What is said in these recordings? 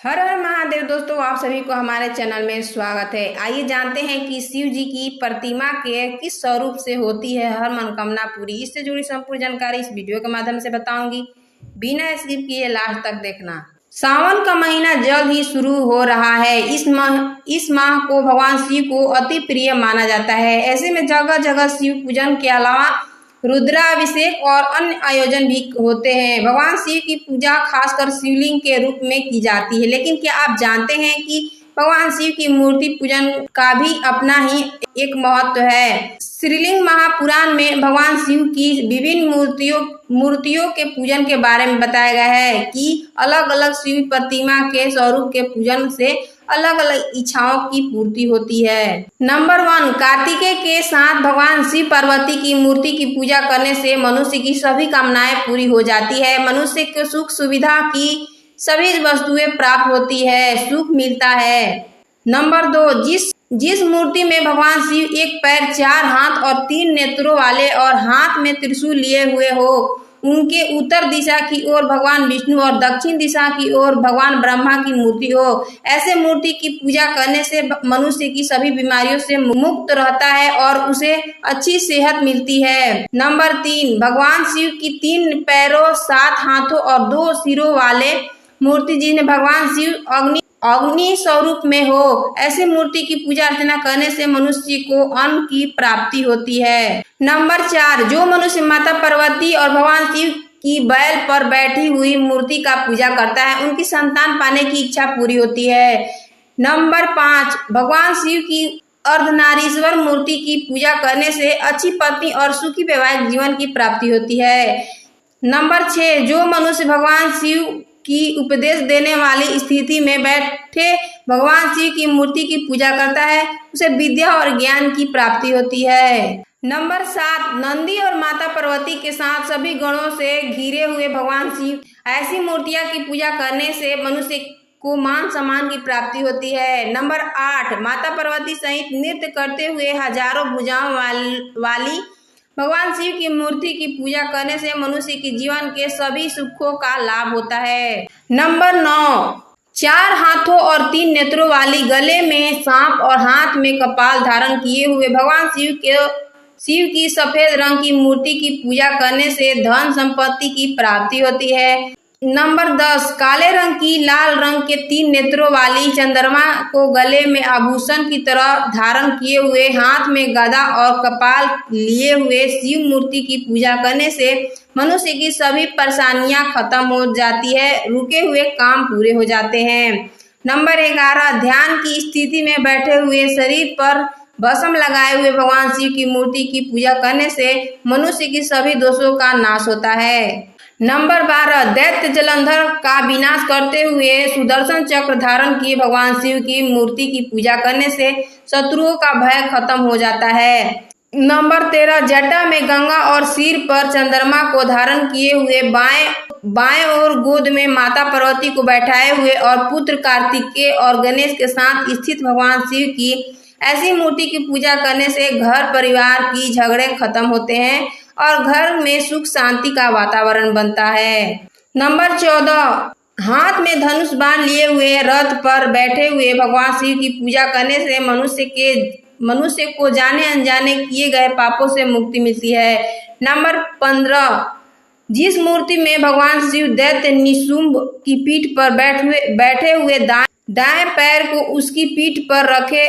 हर हर महादेव। दोस्तों, आप सभी को हमारे चैनल में स्वागत है। आइए जानते हैं कि शिव जी की प्रतिमा के किस स्वरूप से होती है हर मनोकामना पूरी। इससे जुड़ी संपूर्ण जानकारी इस वीडियो के माध्यम से बताऊंगी, बिना स्किप किए लास्ट तक देखना। सावन का महीना जल्द ही शुरू हो रहा है। इस माह को भगवान शिव को अति प्रिय माना जाता है। ऐसे में जगह जगह शिव पूजन के अलावा रुद्राभिषेक और अन्य आयोजन भी होते हैं। भगवान शिव की पूजा खासकर शिवलिंग के रूप में की जाती है। लेकिन क्या आप जानते हैं कि भगवान शिव की मूर्ति पूजन का भी अपना ही एक महत्व है। श्रीलिंग महापुराण में भगवान शिव की विभिन्न मूर्तियों के पूजन के बारे में बताया गया है कि अलग अलग शिव प्रतिमा के स्वरूप के पूजन से अलग अलग इच्छाओं की पूर्ति होती है। नंबर 1, कार्तिकेय के साथ भगवान शिव पार्वती की मूर्ति की पूजा करने से मनुष्य की सभी कामनाएं पूरी हो जाती है। मनुष्य को सुख सुविधा की सभी वस्तुएं प्राप्त होती है, सुख मिलता है। नंबर 2, जिस मूर्ति में भगवान शिव एक पैर, 4 हाथ और 3 नेत्रों वाले और हाथ में त्रिशूल लिए हुए हो, उनके उत्तर दिशा की ओर भगवान विष्णु और दक्षिण दिशा की ओर भगवान ब्रह्मा की मूर्ति हो, ऐसे मूर्ति की पूजा करने से मनुष्य की सभी बीमारियों से मुक्त रहता है और उसे अच्छी सेहत मिलती है। नंबर 3, भगवान शिव की 3 पैरों, 7 हाथों और 2 सिरों वाले मूर्ति जिन्हें भगवान शिव अग्नि स्वरूप में हो, ऐसे मूर्ति की पूजा अर्चना करने से मनुष्य को अन्न की प्राप्ति होती है। नंबर 4, जो मनुष्य माता पार्वती और भगवान शिव की बैल पर बैठी हुई मूर्ति का पूजा करता है, उनकी संतान पाने की इच्छा पूरी होती है। नंबर 5, भगवान शिव की अर्धनारीश्वर मूर्ति की पूजा करने से अच्छी पत्नी और सुखी वैवाहिक जीवन की प्राप्ति होती है। नंबर 6, जो मनुष्य भगवान शिव की उपदेश देने वाली स्थिति में बैठे भगवान शिव की मूर्ति की पूजा करता है, उसे विद्या और ज्ञान की प्राप्ति होती है। नंबर 7, नंदी और माता पार्वती के साथ सभी गणों से घिरे हुए भगवान शिव, ऐसी मूर्तियां की पूजा करने से मनुष्य को मान सम्मान की प्राप्ति होती है। नंबर 8, माता पार्वती सहित नृत्य करते हुए हजारों भुजाओं वाली भगवान शिव की मूर्ति की पूजा करने से मनुष्य के जीवन के सभी सुखों का लाभ होता है। नंबर 9, 4 हाथों और 3 नेत्रों वाली, गले में सांप और हाथ में कपाल धारण किए हुए भगवान शिव की सफेद रंग की मूर्ति की पूजा करने से धन संपत्ति की प्राप्ति होती है। नंबर 10, काले रंग की, लाल रंग के 3 नेत्रों वाली, चंद्रमा को गले में आभूषण की तरह धारण किए हुए, हाथ में गदा और कपाल लिए हुए शिव मूर्ति की पूजा करने से मनुष्य की सभी परेशानियां खत्म हो जाती है, रुके हुए काम पूरे हो जाते हैं। नंबर 11, ध्यान की स्थिति में बैठे हुए शरीर पर भस्म लगाए हुए भगवान शिव की मूर्ति की पूजा करने से मनुष्य की सभी दोषों का नाश होता है। नंबर 12, दैत्य जलंधर का विनाश करते हुए सुदर्शन चक्र धारण किए भगवान शिव की मूर्ति की पूजा करने से शत्रुओं का भय खत्म हो जाता है। नंबर 13, जटा में गंगा और सिर पर चंद्रमा को धारण किए हुए, बाएं और गोद में माता पार्वती को बैठाए हुए और पुत्र कार्तिकेय और गणेश के साथ स्थित भगवान शिव की ऐसी मूर्ति की पूजा करने से घर परिवार की झगड़े खत्म होते हैं और घर में सुख शांति का वातावरण बनता है। नंबर 14, हाथ में धनुष बाण लिए हुए रथ पर बैठे हुए भगवान शिव की पूजा करने से मनुष्य को जाने अनजाने किए गए पापों से मुक्ति मिलती है। नंबर 15, जिस मूर्ति में भगवान शिव दैत्य निशुंभ की पीठ पर बैठे हुए दाएं पैर को उसकी पीठ पर रखे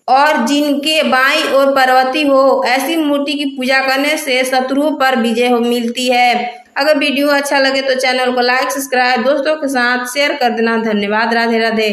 और जिनके बाईं ओर पार्वती हो, ऐसी मूर्ति की पूजा करने से शत्रुओं पर विजय मिलती है। अगर वीडियो अच्छा लगे तो चैनल को लाइक, सब्सक्राइब, दोस्तों के साथ शेयर कर देना। धन्यवाद। राधे राधे।